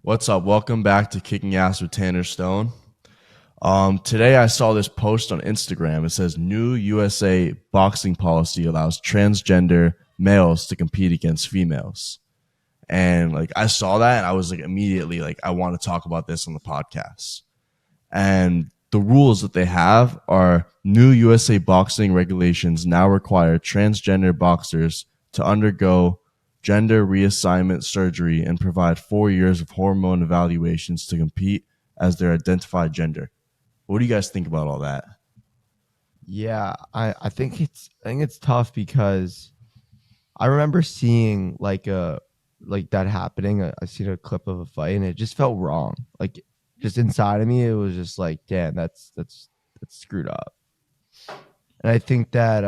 What's up? Welcome back to Kicking Ass with Tanner Stone. Today I saw this post on Instagram. It says new USA boxing policy allows transgender males to compete against females. And I saw that and I was immediately I want to talk about this on the podcast. And the rules that they have are new USA boxing regulations now require transgender boxers to undergo gender reassignment surgery and provide 4 years of hormone evaluations to compete as their identified gender. What do you guys think about all that? Yeah, I think it's tough because I remember seeing like that happening. I seen a clip of a fight and it just felt wrong. Like just inside of me, it was just like, damn, that's screwed up. And I think that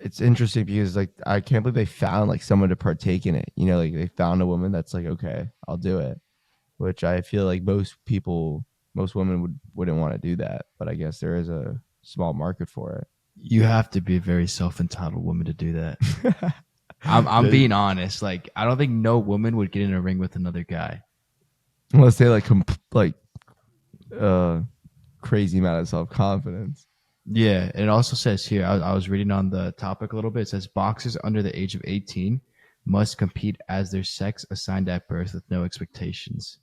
it's interesting because like I can't believe they found like someone to partake in it. You know, like they found a woman that's like, okay, I'll do it. Which I feel like most women wouldn't want to do that. But I guess there is a small market for You have to be a very self-entitled woman to do that. it. I'm Yeah, being honest. Like, I don't think no woman would get in a ring with another guy. unless they uh crazy amount of self confidence. Yeah, and it also says here, I was reading on the topic a little bit. It says boxers under the age of 18 must compete as their sex assigned at birth with no expectations.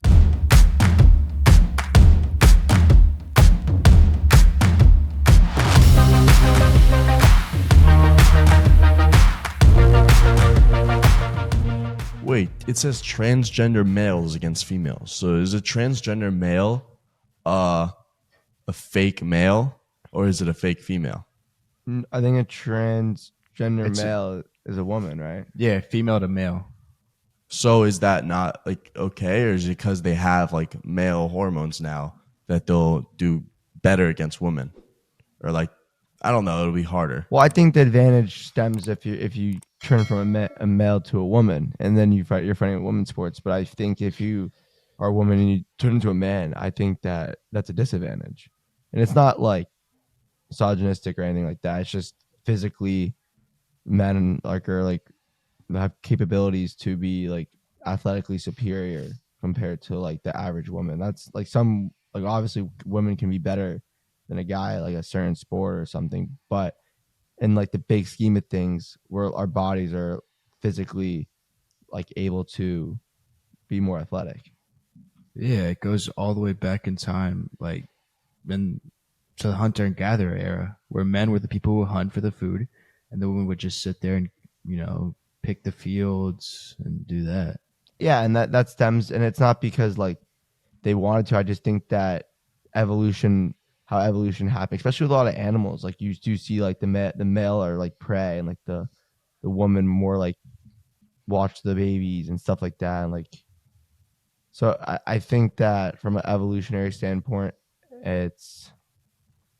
Wait, it says transgender males against females. So is a transgender male a fake male or is it a fake female? I think a transgender It's male is a woman, right? yeah, female to male. So is that not okay, or is it because they have male hormones now that they'll do better against women? Or I don't know, it'll be harder. Well, I think the advantage stems if you turn from a male to a woman, and then you're fighting women's sports. But I think if you are a woman and you turn into a man, I think that's a disadvantage. And it's not like misogynistic or anything like that. It's just physically men are have capabilities to be like athletically superior compared to like the average woman. That's like some like obviously women can be better than a guy like a certain sport or something, but in like the big scheme of things, where our bodies are physically like able to be more athletic. Yeah, it goes all the way back in time, like when to the hunter and gatherer era, where men were the people who hunt for the food, and the women would just sit there and pick the fields and do that. Yeah, and that stems, and it's not because like they wanted to. I just think that evolution, how evolution happened, especially with a lot of animals, like you do see like the male are like prey, and like the woman more like watch the babies and stuff like that, and like so I think that from an evolutionary standpoint, it's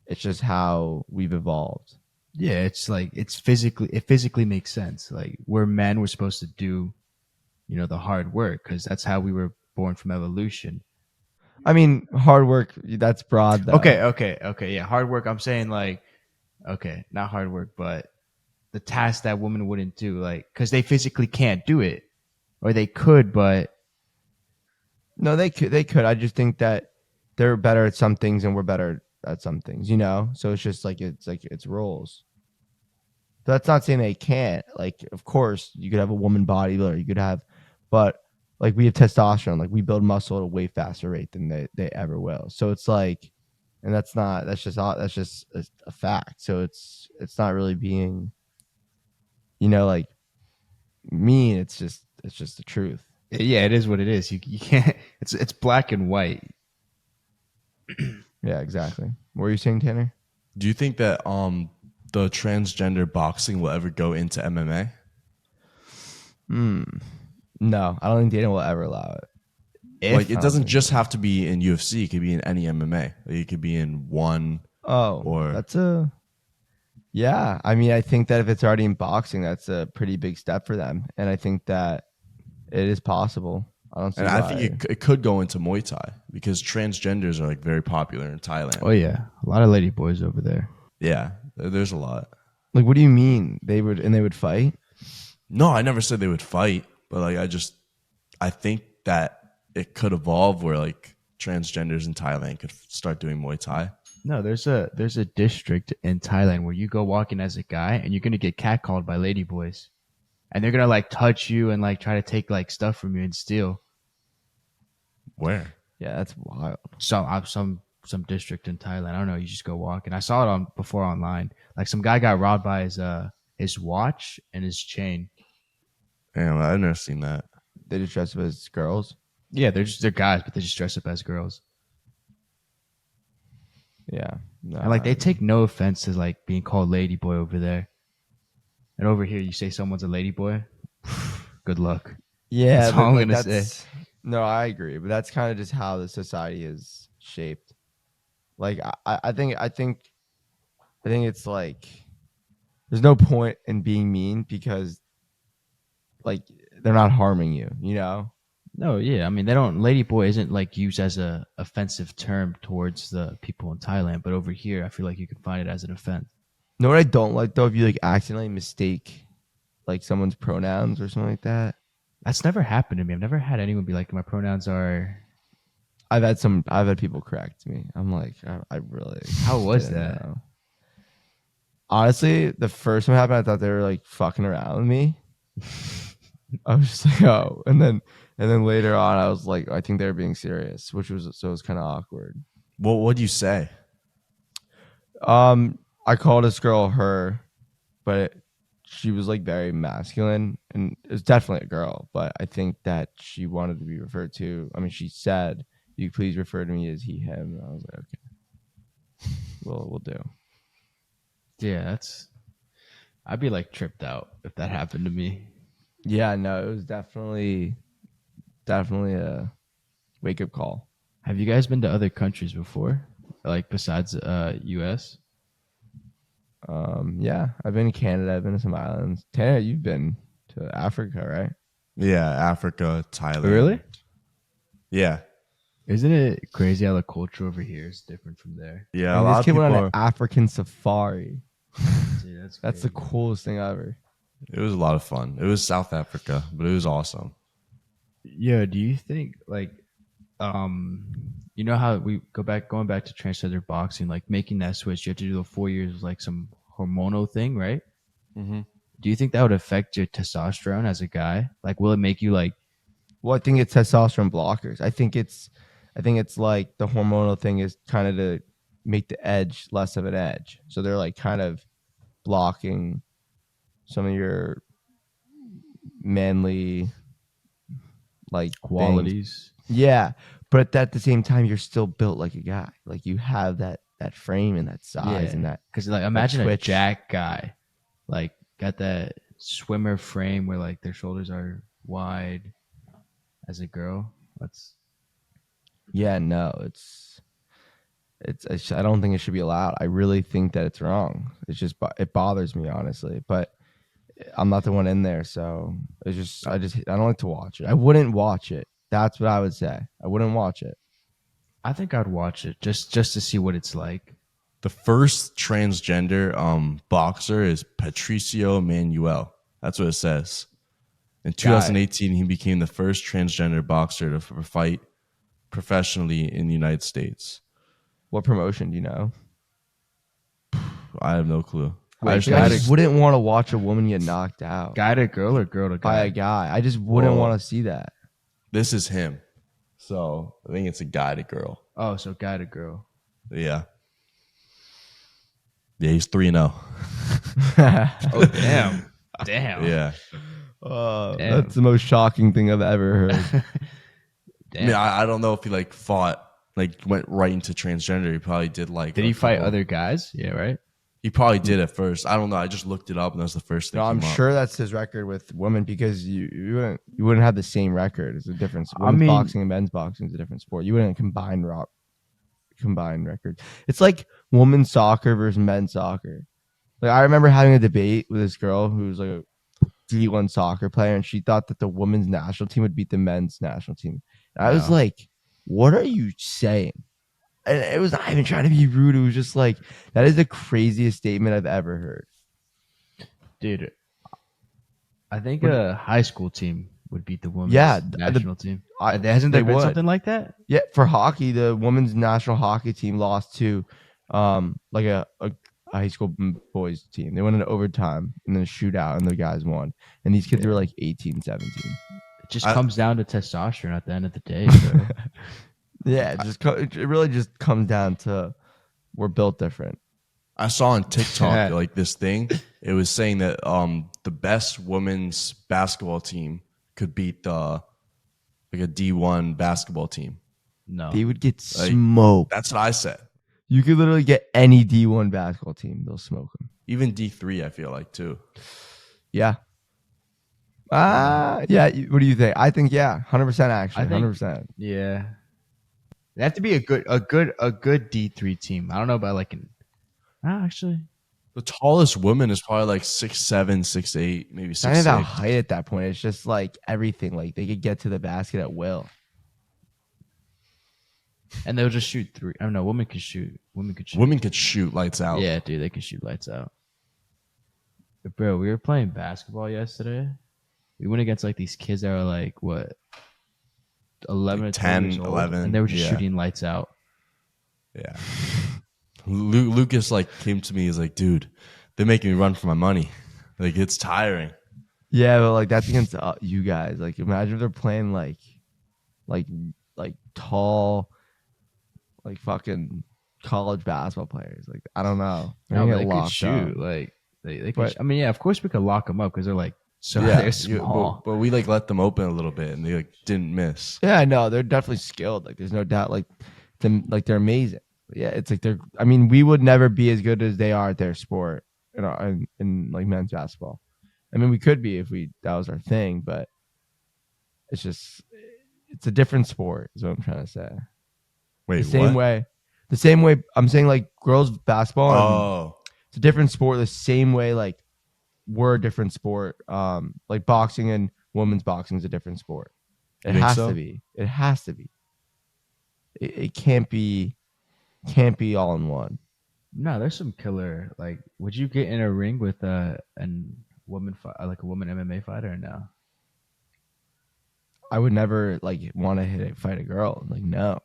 it's just how we've evolved. Yeah, it's like it physically makes sense. Like we're men, we're supposed to do the hard work because that's how we were born from evolution. I mean, hard work, that's broad though. Okay. Yeah, hard work. I'm saying like okay, not hard work, but the task that women wouldn't do, like because they physically can't do it, or they could, but No, they could. I just think that they're better at some things and we're better at some things, you know? So it's just like it's roles. So that's not saying they can't. Like, of course, you could have a woman bodybuilder, you could have, but like we have testosterone, like we build muscle at a way faster rate than they ever will. So it's like, and that's just a fact. So it's not really being, like mean. It's just the truth. yeah, it is what it is. You can't. It's black and white. Yeah, exactly. What were you saying, Tanner? Do you think that the transgender boxing will ever go into MMA? Hmm. No, I don't think Dana will ever allow it. It I don't doesn't think just so. have to be in UFC. It could be in any MMA. It could be in one Oh, or. that's a yeah. I mean, I think that if it's already in boxing, that's a pretty big step for them, and I think that it is possible. I don't see And I think why. it could go into Muay Thai because transgenders are very popular in Thailand. Oh yeah, a lot of lady boys over there. Yeah, there's a lot. Like, what do you mean they would fight? No, I never said they would fight, but I think that it could evolve where like transgenders in Thailand could start doing Muay Thai? No, there's a district in Thailand where you go walking as a guy and you're gonna get catcalled by ladyboys, and they're gonna like touch you and like try to take like stuff from you and steal. Where? Yeah, that's wild. Some district in Thailand. I don't know. You just go walking. I saw it on before online. Like some guy got robbed by his watch and his chain. Damn, I've never seen that. They just dress up as girls. Yeah, they're guys, but they just dress up as girls. Yeah. And like they take no offense to like being called ladyboy over there. And over here, you say someone's a ladyboy. Good luck. Yeah, That's all I'm gonna that's- No, I agree, but that's kind of just how the society is shaped. Like I think it's like there's no point in being mean because like they're not harming you, you know? No, yeah. I mean, they don't. Ladyboy isn't like used as a offensive term towards the people in Thailand, but over here, I feel like you could find it as an offense. You know what I don't like though? If you like accidentally mistake like someone's pronouns or something like that. That's never happened to me. I've never had anyone be like, my pronouns are. I've had people correct me. I'm like, I really. How was didn't that? know. Honestly, the first time it happened, I thought they were like fucking around with me. I was just like, oh, and then later on, I was like, I think they were being serious, which was so it was kind of awkward. What'd you say? I called this girl her, but she was like very masculine, and it's definitely a girl. But I think that she wanted to be referred to. I mean, she said, "You please refer to me as he, him." And I was like, okay, we'll do. Yeah, that's. I'd be like tripped out if that happened to me. Yeah, no, it was definitely a wake up call. Have you guys been to other countries before, like besides U.S.? Yeah, I've been to Canada. I've been to some islands. Tana, you've been to Africa, right? Yeah, Africa, Thailand. Really? Yeah. Isn't it crazy how the culture over here is different from there? Yeah, And a lot this of kid people went on are, an African safari. Dude, That's the crazy. coolest thing ever. it was a lot of fun. It was South Africa, but it was awesome. Yeah, do you think like you know how we going back to transgender boxing, like making that switch, you have to do the 4 years of like some hormonal thing, right? Mm-hmm. Do you think that would affect your testosterone as a guy? Like, will it make you like? Well, I think it's testosterone blockers. I think it's like the hormonal thing is kind of to make the edge less of an edge. So they're like kind of blocking some of your manly like Qualities? things. Yeah, but at the same time, you're still built like a guy. Like you have that frame and that size and that. Because like imagine a twitch. jack guy, like got that swimmer frame where like their shoulders are wide. As a girl, that's Yeah, no, I don't think it should be allowed. I really think that it's wrong. It's just it bothers me honestly, but I'm not the one in there, so I don't like to watch it. I wouldn't watch it. That's what I would say. I wouldn't watch it. I think I'd watch it just to see what it's like. The first transgender boxer is Patricio Manuel. That's what it says. In 2018, he became the first transgender boxer to fight professionally in the United States. What promotion do you know? I have no clue. Wait, I just wouldn't want to watch a woman get knocked out Guy to girl or girl to by guy? a guy. I just wouldn't Well, want to see that. This is him. So I think it's a guy to girl. Oh, so guy to girl. Yeah. Yeah, he's 3-0. Oh, damn. Damn. Yeah. Oh, Damn. that's the most shocking thing I've ever heard. I Damn. mean, I don't know if he like fought, like went right into transgender. He probably did like. Did a he fight couple- other guys? Yeah, right? He probably did at first. I don't know. I just looked it up and that was the first thing. No, I'm came up. sure that's his record with women because you wouldn't have the same record. It's a difference. I Women's mean- boxing and men's boxing is a different sport. You wouldn't combine record. It's like women's soccer versus men's soccer. Like I remember having a debate with this girl who was like a D1 soccer player, and she thought that the women's national team would beat the men's national team. And I was Wow. like, "What are you saying?" And it was not even trying to be rude. It was just like that is the craziest statement I've ever heard. Dude, I think a high school team would beat the women's Yeah, national team. Hasn't Hasn't there been something like that? Yeah, for hockey, the women's national hockey team lost to like a high school boys team. They went into overtime and then a shootout, and the guys won. And these kids were like 18, 17. It just comes down to testosterone at the end of the day. Bro. Yeah, it really just comes down to we're built different. I saw on TikTok like this thing. It was saying that the best women's basketball team could beat like a D1 basketball team. No, They would get smoked. That's what I said. You could literally get any D1 basketball team; they'll smoke them. Even D3, I feel like too. Yeah. Yeah. What do you think? I think 100% actually. 100%. Yeah, they have to be a good D3 team. I don't know about like actually. The tallest woman is probably like 6'7", 6'8", maybe It's not even about 6'6". height at that point. It's just like everything. Like they could get to the basket at will. And they'll just shoot three. I don't know. Women could shoot. Women could shoot lights out. Yeah, dude, they can shoot lights out. But bro, we were playing basketball yesterday. We went against like these kids that are like what, 11 Like or 10, 10, 11, and they were just yeah. shooting lights out. Yeah. Lucas like came to me. He's like, dude, they're making me run for my money. Like it's tiring. Yeah, but like that's against you guys. Like imagine if they're playing like tall, like fucking college basketball players. Like I don't know. No, They're they gonna could get shoot. locked up. Like they could. But- I mean, yeah, of course we could lock them up because they're like they're small. But we like let them open a little bit, and they like didn't miss. Yeah, I know they're definitely skilled. Like there's no doubt. Like they're amazing. Yeah, it's like they're. I mean, we would never be as good as they are at their sport, in like men's basketball. I mean, we could be if that was our thing, but it's a different sport. Is what I'm trying to say. Wait, The same way. I'm saying like girls basketball. Oh, It's a different sport. The same way like we're a different sport. Like boxing and women's boxing is a different sport. It You think has so? to be. It has to be. It can't be all in one. No, there's some killer. Like, would you get in a ring with a woman like a woman MMA fighter or no? I would never like want to fight a girl. Like no.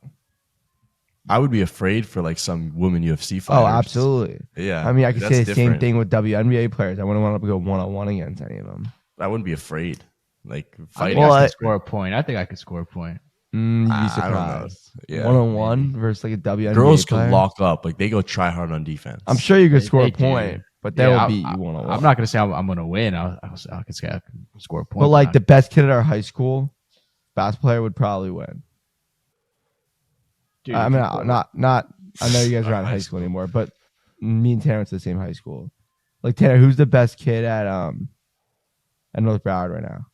I would be afraid for like some women UFC fighters. Oh, absolutely. Yeah. I mean, I could that's say the same different. thing with WNBA players. I wouldn't want to go 1-on-1 against any of them. I wouldn't be afraid. Like I fighting. think Well, I I- could score a point. I think I could score a point. You'd be I don't know. surprised. Yeah, 1-on-1 versus like a WNBA Girls player. could lock up. Like they go try hard on defense. I'm sure you could They- score they a point, do. but they will beat you 1-on-1. I'm not gonna say I'm gonna win. I can say I can score a point. But like not- the best kid at our high school basketball player would probably win. Dude, I mean, if you- not. I know you guys are not in high school anymore, but me and Tanner went to the same high school. Like Tanner, who's the best kid at North Broward right now?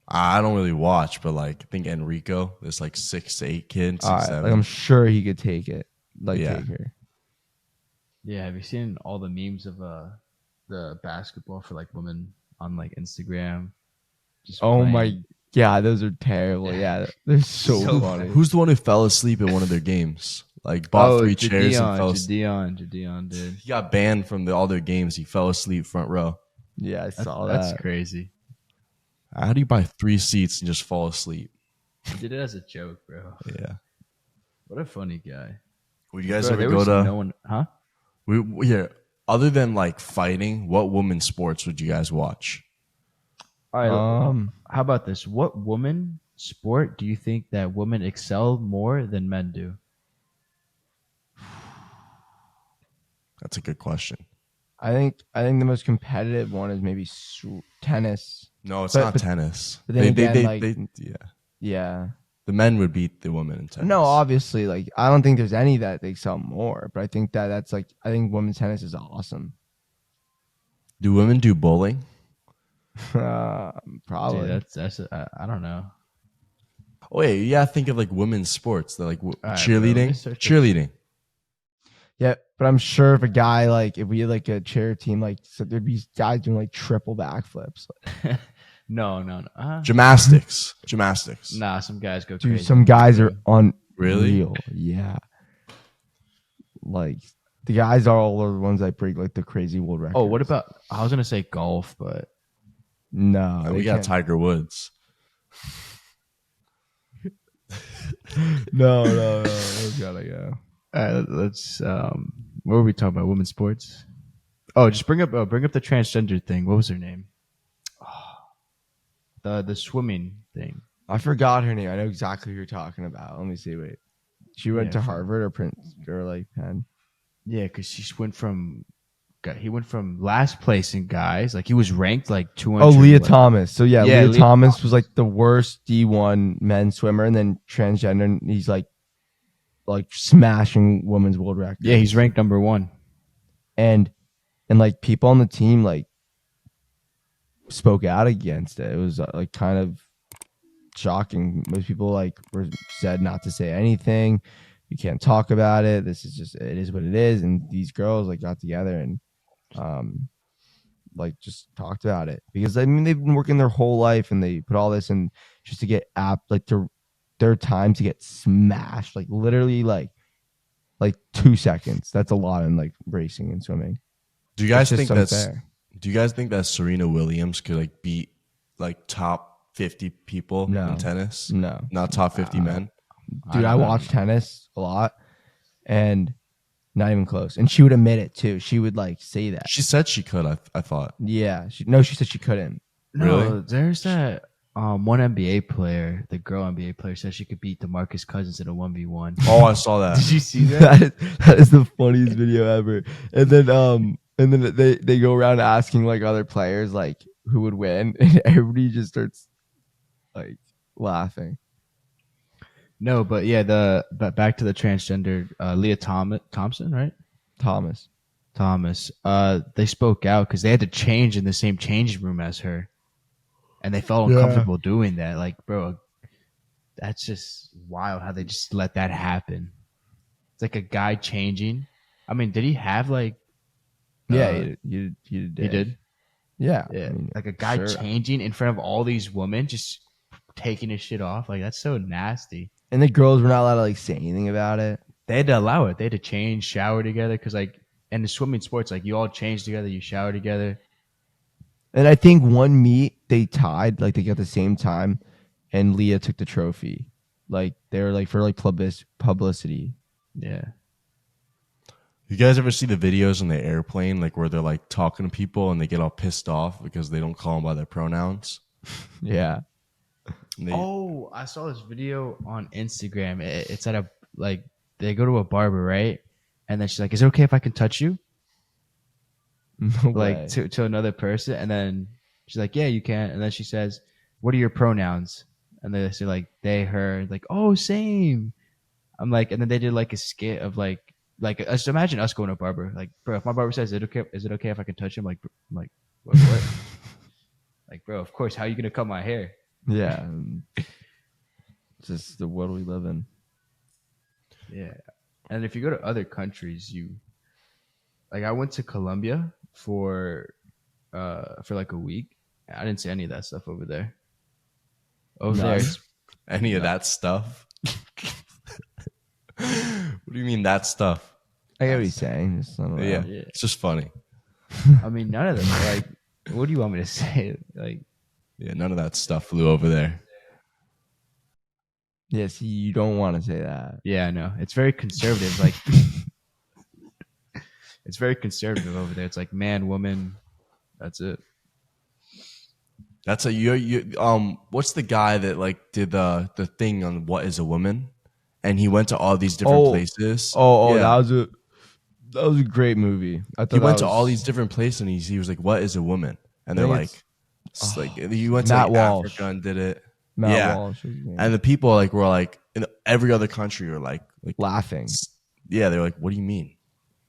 I don't really watch, but like I think Enrico, this like 6'8" kid, 6'7". All right, like I'm sure he could take it. Like Yeah. take her. Yeah, have you seen all the memes of the basketball for like women on like Instagram? Just Oh playing. my god, those are terrible. Yeah, they're so, So funny. Who's the one who fell asleep at one of their games? Like bought 3 chairs and fell asleep. Jadeon, dude. He got banned from all their games. He fell asleep front row. Yeah, I saw That's that. crazy. How do you buy 3 seats and just fall asleep? He did it as a joke, bro. Yeah. What a funny guy. Would you guys Bro, ever there go was to? no one, huh? Here, other than like fighting, what women's sports would you guys watch? All right. Um, How about this? What woman sport do you think that women excel more than men do? That's a good question. I think the most competitive one is maybe tennis. No, it's But- not but- tennis. but then again, Yeah. Yeah. The men would beat the women in tennis. No, obviously, like I don't think there's any that they excel more, but I think that's like I think women's tennis is awesome. Do women do bowling? Probably. Dude, that's I don't know. Oh, wait, yeah. Think of like women's sports. They're like right, bro, let cheerleading. me search this. Cheerleading. Yeah, but I'm sure if a guy like if we had like a chair team, like so there'd be guys doing like triple backflips. No. Gymnastics. Gymnastics. Nah, some guys go Dude, crazy. some guys are unreal. Really? Yeah. Like the guys are all the ones that break like the crazy world records. Oh, what about? I was gonna say golf, but No, we they got can't. Tiger Woods. No. Those gotta go. All right, let's. What were we talking about? Women's sports. Oh, just bring up the transgender thing. What was her name? The swimming thing. I forgot her name. I know exactly who you're talking about. Let me see. Wait, she went to Harvard or Prince or like Penn. Yeah, because he went from last place in guys. Like he was ranked like 200. Oh, Leah like- Thomas. So yeah, Yeah, Leah Leah Thomas was like the worst D1 men's swimmer, and then transgender. And he's like smashing women's world records. Yeah, he's ranked number 1. and like people on the team like spoke out against it. It was like kind of shocking. Most people like were said not to say anything. You can't talk about it. This is just it is what it is. And these girls like got together and like just talked about it because I mean they've been working their whole life and they put all this in just to get like to their time to get smashed like literally like 2 seconds. That's a lot in like racing and swimming. Do you guys It's think just that's? unfair. Do you guys think that Serena Williams could like beat like top 50 people No. in tennis? No. Not top 50 men. Dude, I watch tennis a lot and not even close. And she would admit it too. She would like say that. She said she could. I thought. Yeah. She said she couldn't. No, Really? there's that one NBA player, the girl NBA player, said she could beat DeMarcus Cousins in a 1v1. Oh, I saw that. Did you see that? that is the funniest video ever. And then they go around asking like other players like who would win and everybody just starts like laughing. No, but yeah, but back to the transgender Leah Thompson, right? Thomas. They spoke out because they had to change in the same changing room as her, and they felt uncomfortable doing that. Like, bro, that's just wild how they just let that happen. It's like a guy changing. I mean, did he have like? Yeah, you did. He did. Yeah. Yeah, I mean, like a guy sure. changing in front of all these women, just taking his shit off. Like that's so nasty. And the girls were not allowed to like say anything about it. They had to allow it. They had to change, shower together, because like in the swimming sports, like you all change together, you shower together. And I think one meet they tied, like they got the same time, and Leah took the trophy. Like they were like for like publicity. Yeah. You guys ever see the videos on the airplane, like where they're like talking to people and they get all pissed off because they don't call them by their pronouns? Yeah. And they, Oh, I saw this video on Instagram. It's at a like they go to a barber, right? And then she's like, "Is it okay if I can touch you?" No Like way. to another person, and then she's like, "Yeah, you can." And then she says, "What are your pronouns?" And they say like they, her, like, "Oh, same." I'm like, and then they did like a skit of like just imagine us going to a barber. Like, bro, if my barber says, is it okay if I can touch him? Like, I'm like, what? Like, bro, of course. How are you gonna cut my hair? Yeah. It's just the world we live in. Yeah. And if you go to other countries, I went to Colombia for like a week. I didn't see any of that stuff over there. Over there, Nice. any of that stuff? What do you mean that stuff? I get what he's saying. Just, I don't know. Yeah, Yeah. it's just funny. I mean, none of them. Like, what do you want me to say? Like, Yeah, none of that stuff flew over there. Yeah, see, you don't want to say that. yeah, I know. It's very conservative. Like, it's very conservative over there. It's like man, woman. That's it. That's what's the guy that like did the thing on What Is a Woman? And he went to all these different places. Oh, Yeah. that was a great movie. I thought He went that to all was- these different places and he was like, "What is a woman?" And they're I like, think it's like he went to Matt like Walsh. Africa and did it. Matt Yeah. Walsh. Was his name. And the people like were like in every other country were like laughing. yeah, they're like, "What do you mean?"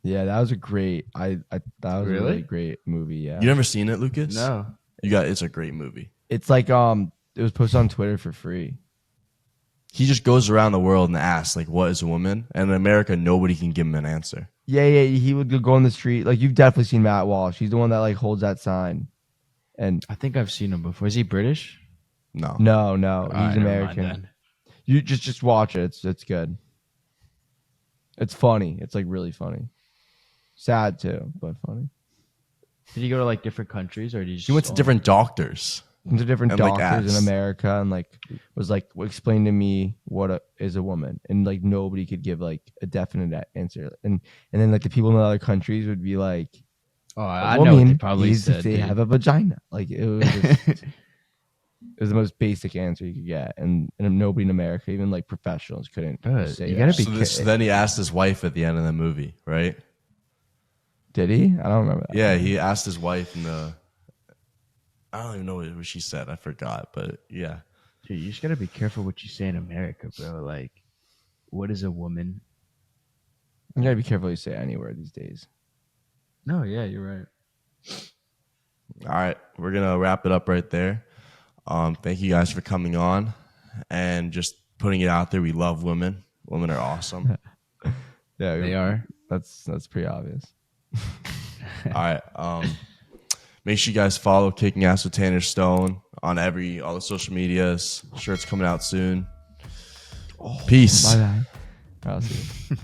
Yeah, that was a great. That was a Really? really great movie. Yeah, You never seen it, Lucas? No. It's a great movie. it's like it was posted on Twitter for free. He just goes around the world and asks like, "What is a woman?" And in America, nobody can give him an answer. Yeah, he would go on the street. Like you've definitely seen Matt Walsh. He's the one that like holds that sign. And I think I've seen him before. Is he British? No. no, All he's right, never mind American. then. You just watch it. It's good. It's funny. It's like really funny. Sad too, but funny. Did he go to like different countries, or did he just He went to different doctors. To different And, like, doctors in asked. America, and like was like, explain to me what is a woman, and like nobody could give like a definite answer, and then like the people in the other countries would be like, Oh, a I know what they woman probably is said. if they dude. have a vagina. Like it was just, it was the most basic answer you could get, and nobody in America, even like professionals, couldn't say you that. gotta be So then he asked his wife at the end of the movie, right? Did he? I don't remember that. Yeah, he asked his wife in the. I don't even know what she said. I forgot, but yeah. Dude, you just gotta be careful what you say in America, bro. Like, what is a woman? You gotta be careful what you say anywhere these days. No, yeah, you're right. All right, we're gonna wrap it up right there. Thank you guys for coming on and just putting it out there. We love women. Women are awesome. Yeah, They are. That's pretty obvious. All right. Make sure you guys follow Kicking Ass with Tanner Stone on all the social medias. Shirt's coming out soon. Peace. Bye bye. I'll see you.